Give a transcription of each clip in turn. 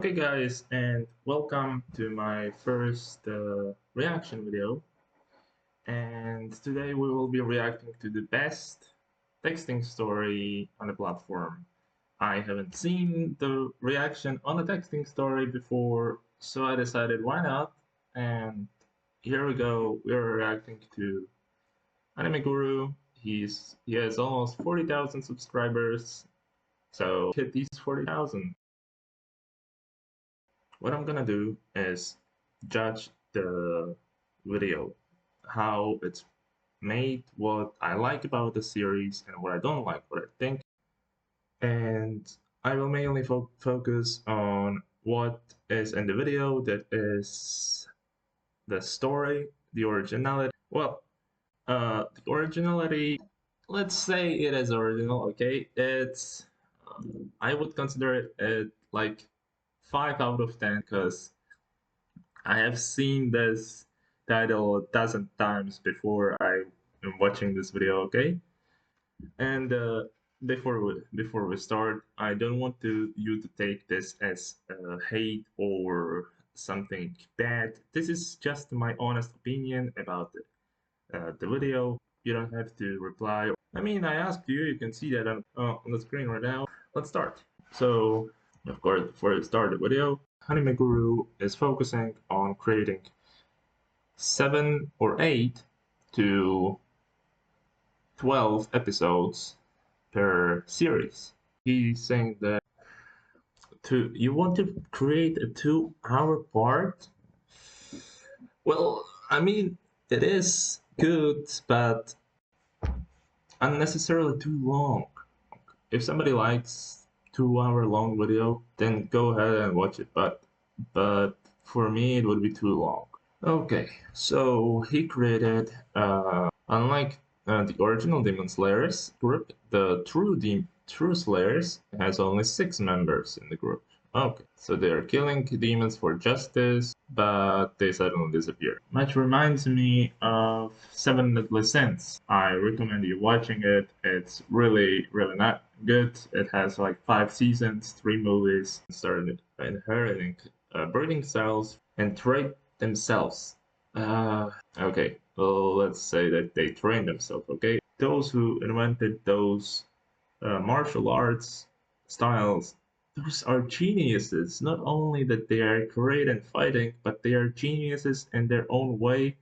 Okay guys, and welcome to my first reaction video. And today we will be reacting to the best texting story on the platform. I haven't seen the reaction on a texting story before, so I decided why not. And here we go, we're reacting to Anime Guru. He has almost 40,000 subscribers, so hit these 40,000. What I'm gonna do is judge the video, how it's made, what I like about the series, and what I don't like, what I think. And I will mainly focus on what is in the video, that is the story, the originality. Well, the originality, let's say it is original, okay? I would consider it like 5 out of 10 because I have seen this title a dozen times before I am watching this video, okay? And before we start, I don't want you to take this as hate or something bad. This is just my honest opinion about the video. You don't have to reply. I mean, I asked you. You can see that on the screen right now. Let's start. So, of course, before I start the video, Anime Guru is focusing on creating 7 or 8 to 12 episodes per series. He's saying that you want to create a 2-hour part. Well, I mean, it is good, but unnecessarily too long. If somebody likes 2-hour long video, then go ahead and watch it. But for me, it would be too long. Okay, so he created, unlike the original Demon Slayers group, the True Slayers has only 6 members in the group. Okay, so they're killing demons for justice, but they suddenly disappear. Much reminds me of Seven Deadly Sins. I recommend you watching it. It's really, really not good. It has like 5 seasons, 3 movies, started inheriting breeding styles and trait themselves. Okay, well, let's say that they trained themselves, okay? Those who invented those martial arts styles, those are geniuses. Not only that they are great in fighting, but they are geniuses in their own way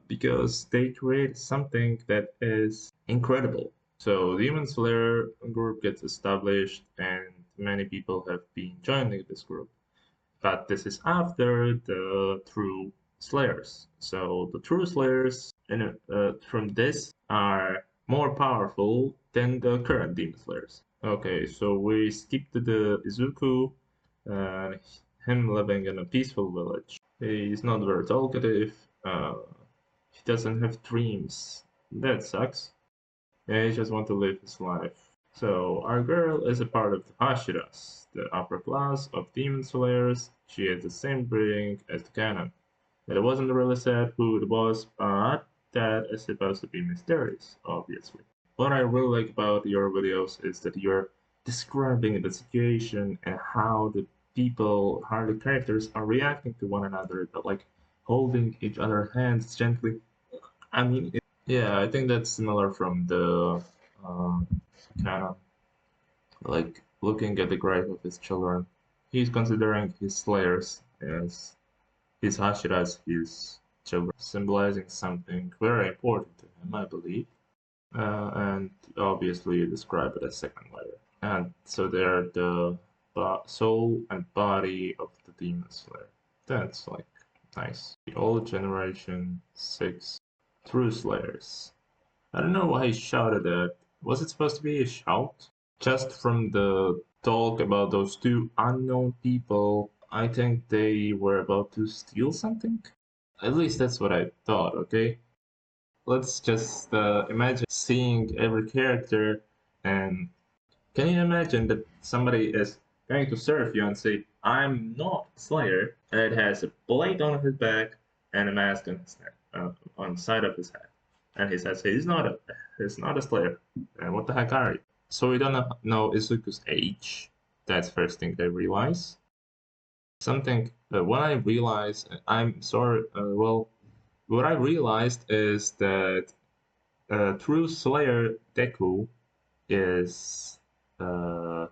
because they create something that is incredible. So Demon Slayer group gets established and many people have been joining this group. But this is after the True Slayers. So the True Slayers from this are more powerful than the current Demon Slayers. Okay, so we skip to the Izuku, and him living in a peaceful village. He's not very talkative. He doesn't have dreams. That sucks. Yeah, he just wants to live his life. So our girl is a part of the Hashiras, the upper class of demon slayers. She has the same breeding as the canon. It wasn't really said who it was, but that is supposed to be mysterious, obviously. What I really like about your videos is that you're describing the situation and how how the characters are reacting to one another, like holding each other's hands gently. I mean, yeah, I think that's similar from the um, kind of like looking at the grave of his children. He's considering his slayers as his Hashiras, his children, symbolizing something very important to him, I believe. And obviously, you describe it as second layer. And so they're the soul and body of the demon slayer. That's like nice. The old generation 6 true slayers. I don't know why he shouted that. Was it supposed to be a shout? Just from the talk about those 2 unknown people, I think they were about to steal something? At least that's what I thought, okay? Let's just imagine seeing every character, and can you imagine that somebody is going to serve you and say, I'm not Slayer, and it has a blade on his back and a mask on his head, on the side of his head. And he says he's not a Slayer. And what the heck are you? So we don't know Izuku's age. That's first thing they realize. something when I realized, I'm sorry, well, what I realized is that True Slayer Deku is, uh,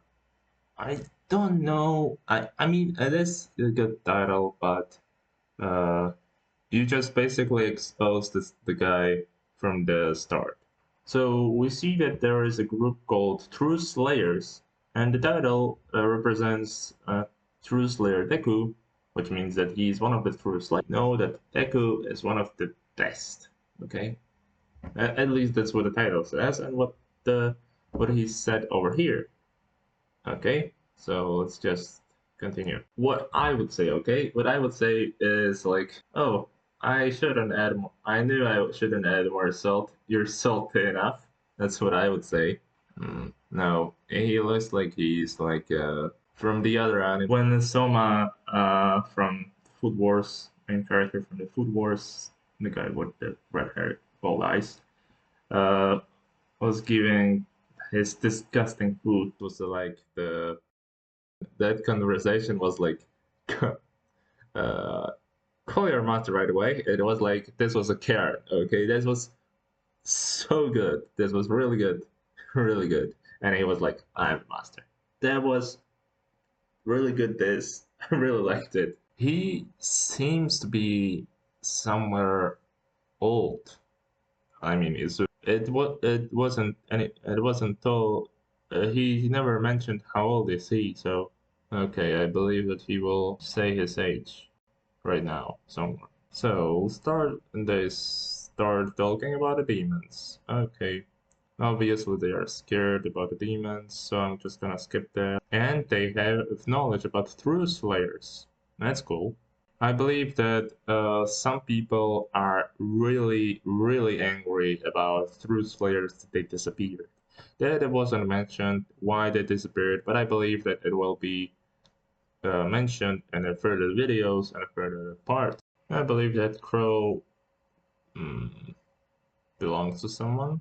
I don't know, I mean, it is a good title, but uh, you just basically expose the guy from the start. So we see that there is a group called True Slayers, and the title represents True Slayer Deku, which means that he is one of the True Slayers. Know that Deku is one of the best. Okay, at least that's what the title says, and what he said over here. Okay, so let's just continue. What I would say, okay, what I would say is like, oh, I shouldn't add more. I knew I shouldn't add more salt. You're salty enough. That's what I would say. No, he looks like he's like from the other anime. When Soma from Food Wars, main character from the Food Wars, the guy with the red hair, bald eyes, uh, was giving his disgusting food. It was like the that conversation was like, uh, call your master right away. It was like this was a carrot. Okay, this was so good. This was really good, really good. And he was like, I'm master. That was really good. This I really liked it. He seems to be somewhere old. I mean, it wasn't any it wasn't told. He never mentioned how old is he. So okay, I believe that he will say his age right now somewhere. So they start talking about the demons. Okay, obviously they are scared about the demons, so I'm just gonna skip that. And they have knowledge about true slayers. That's cool. I believe that some people are really, really angry about true slayers that they disappeared. That it wasn't mentioned why they disappeared, but I believe that it will be mentioned in a further videos and a further part. I believe that Crow mm, belongs to someone,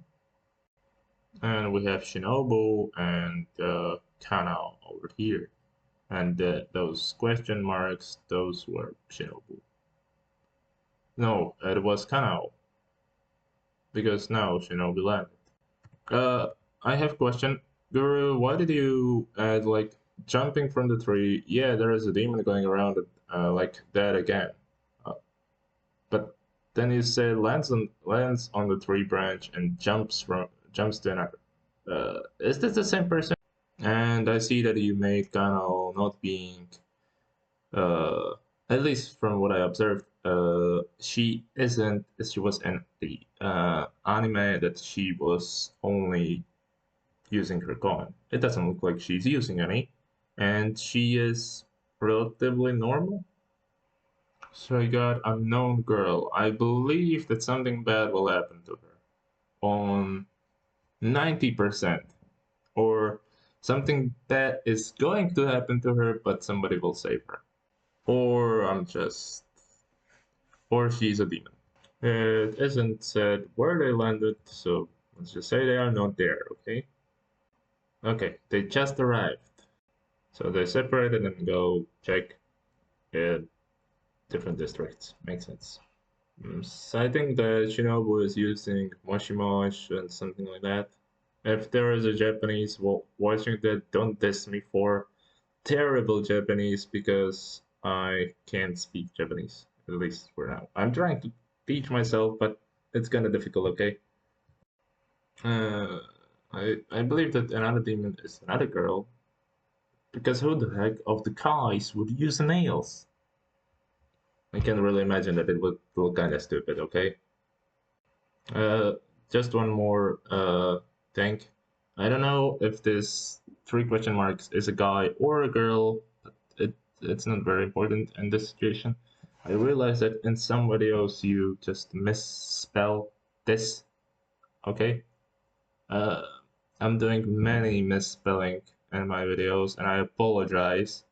and we have Shinobu and Kanao over here, and those question marks, those were Shinobu. No, it was Kanao because now Shinobu landed. Uh, I have question, Guru. Why did you add like jumping from the tree? Yeah, there is a demon going around it, like that again. Uh, But then you say lands on the tree branch and jumps to another. Is this the same person? And I see that you made Kano not being uh at least from what I observed, she isn't she was in the anime that she was only using her coin. It doesn't look like she's using any, and she is relatively normal. So I got unknown girl. I believe that something bad will happen to her on 90%, or something bad is going to happen to her, but somebody will save her. Or or she's a demon. It isn't said where they landed, so let's just say they are not there, okay? Okay, they just arrived. So they separated and go check uh, different districts. Makes sense. So I think that Shinobu is using Moshi Mosh and something like that. If there is a Japanese watching that, don't diss me for terrible Japanese because I can't speak Japanese, at least for now. I'm trying to teach myself, but it's kind of difficult, okay? Uh, I believe that another demon is another girl, because who the heck of the guys would use nails? I can really imagine that it would look kind of stupid, okay? Uh, just one more thing. I don't know if this three question marks is a guy or a girl, but it's not very important in this situation. I realize that in some videos you just misspell this, okay? Uh, I'm doing many misspelling in my videos and I apologize.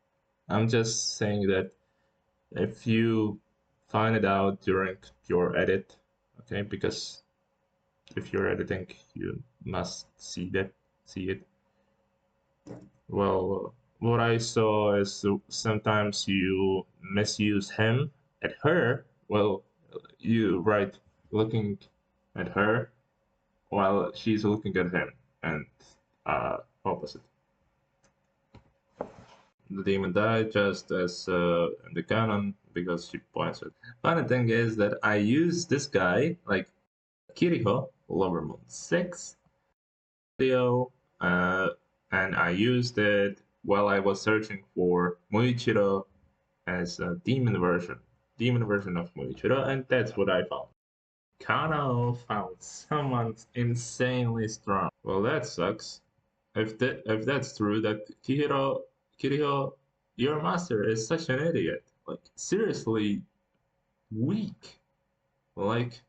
I'm just saying that if you find it out during your edit, okay, because if you're editing, you must see it. Well, What I saw is sometimes you misuse him at her. Well, you right looking at her while she's looking at him, and opposite. The demon died just as in the canon because she points it. Funny thing is that I use this guy like Kiriho, Lover Moon 6 video, uh, and I used it while I was searching for Muichiro as a demon version of Muichiro, and that's what I found. Kano found someone insanely strong. Well, that sucks. If that's true, that Kiriho, your master is such an idiot. Like seriously weak. Like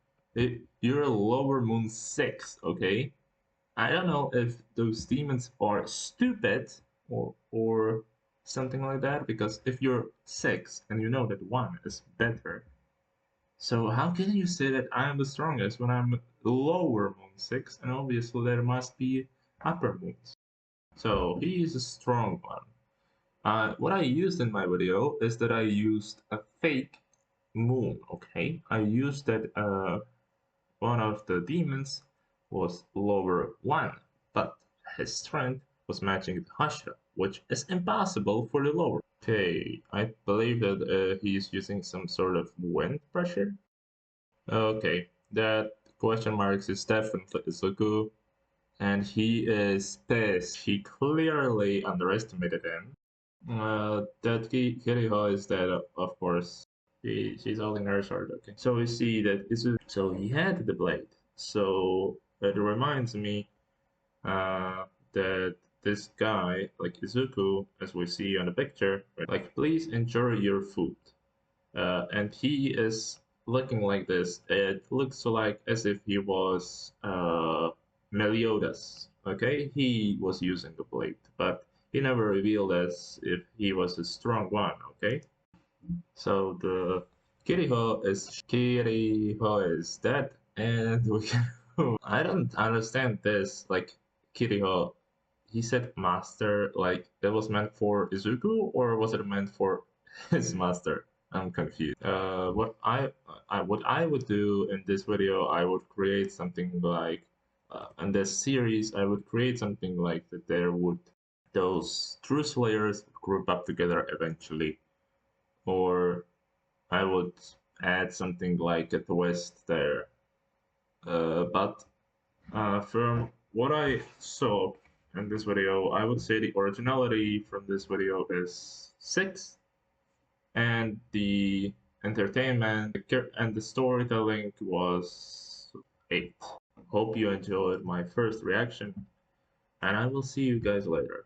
you're a lower moon 6, okay? I don't know if those demons are stupid or something like that, because if you're 6 and you know that 1 is better, so how can you say that I am the strongest when I'm lower moon 6 and obviously there must be upper moons? So he is a strong one. What I used in my video is that I used a fake moon, okay? I used that one of the demons was lower 1, but his strength was matching the Hashira, which is impossible for the lower. Okay, I believe that he's using some sort of wind pressure. Okay, that question marks is definitely Izuku, and he is pissed. He clearly underestimated him. That Kiriho is dead, of course. She's holding her sword. Okay, so we see that Izuku. So he had the blade. So it reminds me that this guy, like Izuku, as we see on the picture, right, like please enjoy your food. And he is looking like this. It looks like as if he was Meliodas. Okay, he was using the blade, but he never revealed as if he was a strong one. Okay, so the Kiriho is dead, and we can. I don't understand this. Like Kiriho, he said master. Like that was meant for Izuku, or was it meant for his master? I'm confused. What I would do in this video, I would create something like in this series, I would create something like that. There would those true slayers group up together eventually, or I would add something like a twist there. But from what I saw in this video, I would say the originality from this video is 6, and the entertainment and the storytelling was 8. Hope you enjoyed my first reaction, and I will see you guys later.